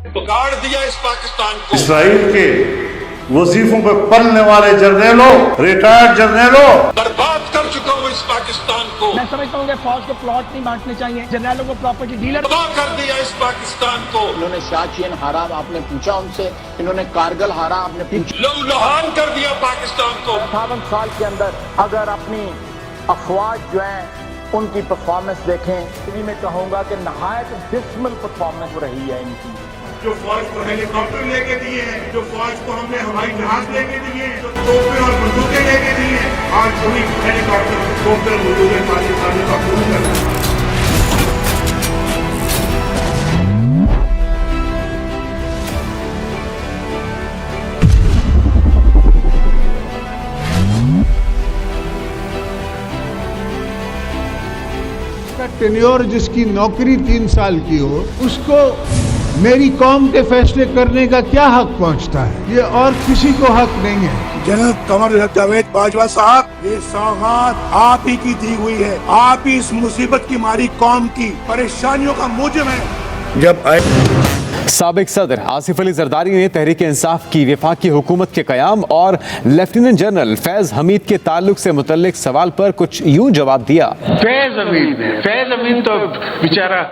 बिगाड़ दिया इस पाकिस्तान को। इसराइल के वजीफों पे पलने वाले जर्नैलों, रिटायर्ड जर्नैलों, बर्बाद कर चुका हूँ इस पाकिस्तान को। मैं समझता हूँ कि फौज को प्लॉट नहीं बांटने चाहिए, जर्नैलों को प्रॉपर्टी डीलर तबाह कर दिया इस पाकिस्तान को। इन्होंने शाचियन हारा आपने पूछा उनसे, इन्होंने कारगिल हारा आपने पूछा, लहूलुहान कर दिया पाकिस्तान को। 58 साल के अंदर अगर अपनी अफवाज जो है उनकी परफॉर्मेंस देखें, इन्हीं में कहूँगा कि नहायत डिसमल परफॉर्मेंस रही है इनकी। जो फौज को हेलीकॉप्टर लेके दिए हैं, जो फौज को हमने हवाई जहाज लेके दिए हैं, जो तोपें और बंदूकें लेके दी हैं, आज वही हेलीकॉप्टर, तोपें, बंदूकें पाकिस्तानियों का खून कर रहे हैं। टेन्योर जिसकी नौकरी 3 साल की हो, उसको मेरी कौम के फैसले करने का क्या हक पहुंचता है? ये और किसी को हक नहीं है। जनरल कमर जावेद बाजवा साहब, ये सौगात आप ही की दी हुई है। आप ही इस मुसीबत की मारी कौम की परेशानियों का मुजिम है। जब साबिक सदर आसिफ अली जरदारी ने तहरीक इंसाफ की वफाकी हुकूमत के क़याम और लेफ्टिनेंट जनरल फैज़ हमीद के ताल्लुक से मुतल्लिक सवाल पर कुछ यूं जवाब दिया। फैज़ हमीद तो बेचारा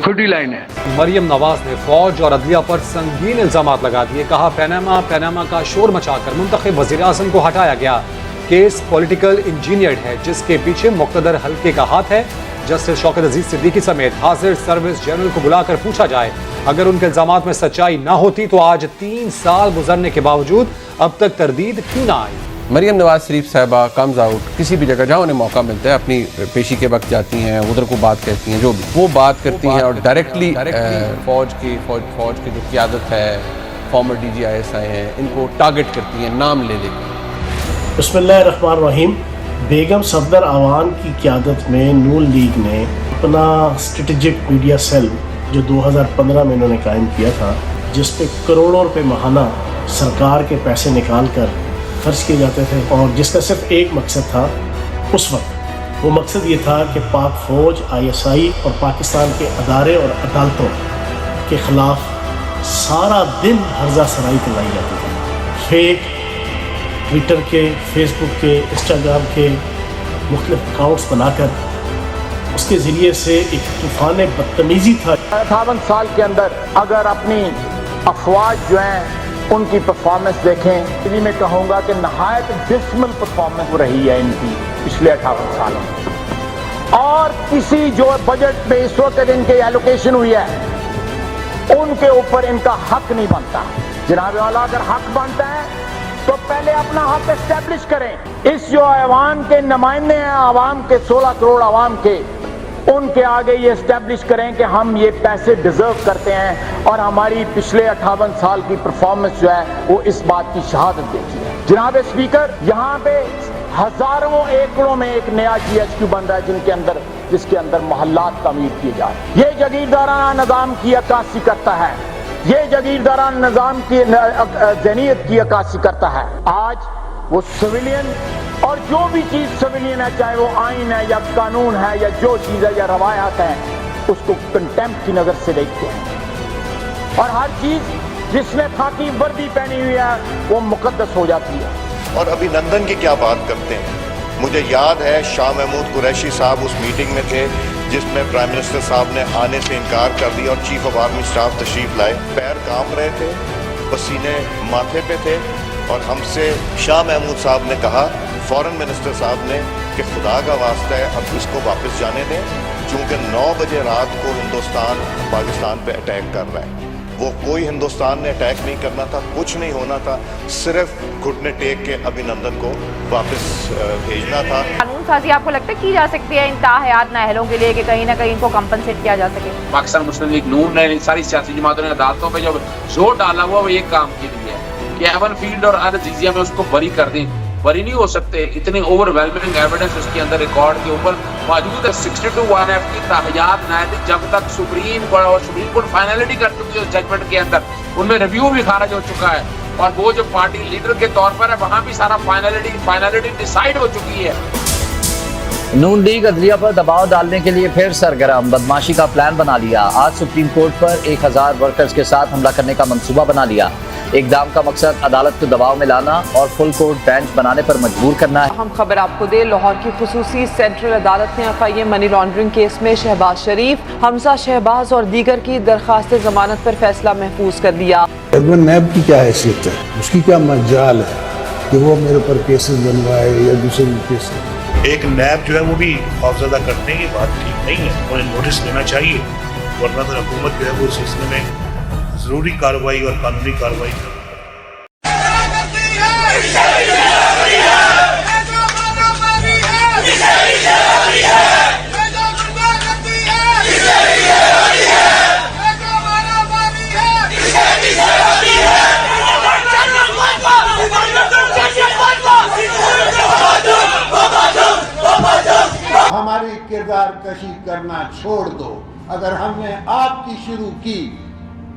खुद ही लाइन है। मरियम नवाज ने फौज और अदलिया पर संगीन इल्जामात लगा दिए। कहा पैनामा का शोर मचाकर मुंतखब वज़ीर आज़म को हटाया गया। केस पॉलिटिकल इंजीनियर्ड है जिसके पीछे मुक़्तदर हल्के का हाथ है। जस्टिस शौकत अजीज सिद्दीकी समेत हाजिर सर्विस जनरल को बुलाकर पूछा जाए, अगर उनके इल्जामात में सच्चाई ना होती तो आज 3 साल गुजरने के बावजूद अब तक तरदीद क्यों ना आई? मरियम नवाज शरीफ साहबा कम्स आउट, किसी भी जगह जहाँ उन्हें मौका मिलता है अपनी पेशी के वक्त जाती हैं, उधर को बात कहती हैं, जो भी वो बात करती हैं और डायरेक्टली फौज की जो क़यादत है, फॉर्मर DGISI हैं, इनको टारगेट करती हैं नाम ले लेकर। बिस्मिल्लाहिर्रहमानिर्रहीम। बेगम सफदर आवान की क़यादत में नून लीग ने अपना स्ट्रेटेजिक मीडिया सेल जो 2015 में इन्होंने कायम किया था, जिस पे करोड़ों रुपए माहाना सरकार के पैसे निकाल कर खर्च किए जाते थे और जिसका सिर्फ एक मकसद था उस वक्त। वो मकसद ये था कि पाक फ़ौज, ISI और पाकिस्तान के अदारे और अदालतों के ख़िलाफ़ सारा दिन हर्जा सराई चलाई जाती थी। फेक ट्विटर के, फेसबुक के, इंस्टाग्राम के मुख्तलिफ अकाउंट्स बनाकर उसके ज़रिए से एक तूफ़ान बदतमीज़ी था। 58 साल के अंदर अगर अपनी अफवाज जो हैं उनकी परफॉर्मेंस देखें, इन्हीं में कहूँगा कि नहायत डिसमल परफॉर्मेंस रही है इनकी पिछले 58 सालों में। और किसी जो बजट में इस वक्त इनकी एलोकेशन हुई है उनके ऊपर इनका हक नहीं बनता। जनाब वाला अगर हक बनता है तो पहले अपना हक एस्टेब्लिश करें। इस जो ऐवान के नुमाइंदे हैं आवाम के, 16 करोड़ आवाम के, उनके आगे ये एस्टेब्लिश करें कि हम ये पैसे डिजर्व करते हैं और हमारी पिछले 58 साल की परफॉर्मेंस जो है वो इस बात की शहादत देती है। जनाब स्पीकर, यहाँ पे हजारों एकड़ों में एक नया GHQ बन रहा है जिसके अंदर मोहल्लात तामीर किए जा रहे हैं। ये जागीरदाराना निज़ाम की अक्कासी करता है, ये जागीरदाराना निज़ाम की ज़हनियत की अक्कासी करता है। आज वो सिविलियन और जो भी चीज़ सिविलियन है, चाहे वो आइन है या कानून है या जो चीज़ है या रवायात हैं, उसको कंटेम्प्ट की नज़र से देखते हैं और हर चीज़ जिसने खाकी वर्दी पहनी हुई है वो मुकद्दस हो जाती है। और अभिनंदन की क्या बात करते हैं। मुझे याद है शाह महमूद कुरैशी साहब उस मीटिंग में थे जिसमें प्राइम मिनिस्टर साहब ने आने से इनकार कर दिया और चीफ ऑफ आर्मी स्टाफ तशरीफ लाए। पैर कांप रहे थे, पसीने माथे पे थे और हमसे शाह महमूद साहब ने कहा, फॉरेन मिनिस्टर साहब ने, कि खुदा का वास्ता है अब इसको वापस जाने दें, चूँकि 9 बजे रात को हिंदुस्तान पाकिस्तान पे अटैक कर रहा है। वो कोई हिंदुस्तान ने अटैक नहीं करना था, कुछ नहीं होना था, सिर्फ घुटने टेक के अभिनंदन को वापस भेजना था। कानून साजी आपको लगता है की जा सकती है इन ताहयात नाअहलों के लिए कि कहीं ना कहीं इनको कंपनसेट किया जा सके? पाकिस्तान मुस्लिम लीग नून ने सारी सियासी जमातों ने अदालतों पे जो जोर डाला हुआ वो एक काम के लिए है कि एवन फील्ड और अल अजीजिया में उसको बरी कर दें। बरी नहीं हो सकते, इतने ओवरवेलमिंग एविडेंस उसके अंदर रिकॉर्ड के ऊपर मौजूद है। 62(1)(f) की ताहयात नायद जब तक सुप्रीम कोर्ट फाइनलिटी कर चुकी है उस जजमेंट के अंदर, उनमें रिव्यू भी खारिज हो चुका है और वो जो पार्टी लीडर के तौर पर है वहां भी सारा फाइनलिटी डिसाइड हो चुकी है। نون لیگ عدلیہ پر دباؤ ڈالنے کے لیے پھر سرگرم، بدماشی کا پلان بنا لیا۔ آج سپریم کورٹ پر 1000 ورکرز کے ساتھ حملہ کرنے کا منصوبہ بنا لیا۔ اقدام کا مقصد عدالت کو دباؤ میں لانا اور فل کورٹ بینچ بنانے پر مجبور کرنا ہے۔ ہم خبر آپ کو دے، لاہور کی خصوصی سینٹرل عدالت نے FIA منی لانڈرنگ کیس میں شہباز شریف، حمزہ شہباز اور دیگر کی درخواست ضمانت پر فیصلہ محفوظ کر دیا۔ ایڈون نیب کی کیا حیثیت ہے، اس کی کیا مجال ہے کہ وہ میرے پر کیسز بنوائے یا دوسرے کیسز؟ ایک نیب جو ہے وہ بھی خوفزدہ کرنے کی بات ٹھیک نہیں ہے، انہیں نوٹس لینا چاہیے، ورنہ تو حکومت جو ہے وہ اس سلسلے میں ضروری کارروائی اور قانونی کارروائی ہماری کردار کشی کرنا چھوڑ دو، اگر ہم نے آپ کی شروع کی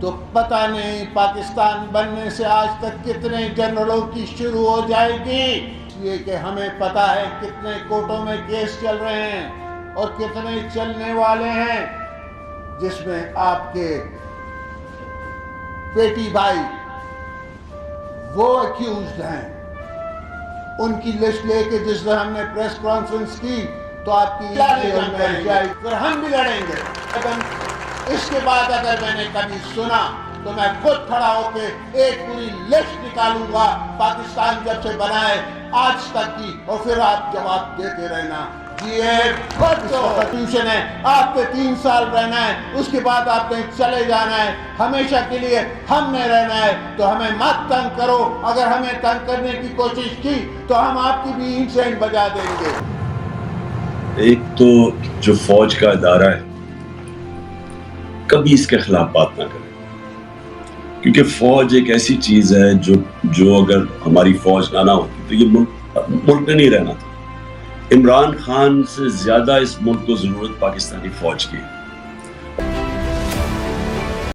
تو پتہ نہیں پاکستان بننے سے آج تک کتنے جنرلوں کی شروع ہو جائے گی، اس لیے کہ ہمیں پتہ ہے کتنے کورٹوں میں کیس چل رہے ہیں اور کتنے چلنے والے ہیں، جس میں آپ کے بیٹی بھائی وہ ایکیوزڈ ہیں، ان کی لسٹ لے کے جس دن ہم نے پریس کانفرنس کی تو آپ کی پھر ہم بھی لڑیں گے۔ اس کے بعد اگر میں نے کبھی سنا تو میں خود کھڑا ہو کے ایک پوری لسٹ نکالوں گا پاکستان جب سے بنا ہے آج تک کی، اور پھر آپ جواب دیتے رہنا۔ یہ خود کنسٹیٹیوشن ہے، آپ نے 3 سال رہنا ہے، اس کے بعد آپ نے چلے جانا ہے، ہمیشہ کے لیے ہم نے رہنا ہے، تو ہمیں مت تنگ کرو، اگر ہمیں تنگ کرنے کی کوشش کی تو ہم آپ کی بھی اینٹ سے بجا دیں گے۔ ایک تو جو فوج کا ادارہ ہے کبھی اس کے خلاف بات نہ کرے، کیونکہ فوج ایک ایسی چیز ہے جو اگر ہماری فوج نہ ہوتی تو یہ ملک نے نہیں رہنا تھا۔ عمران خان سے زیادہ اس ملک کو ضرورت پاکستانی فوج کی ہے۔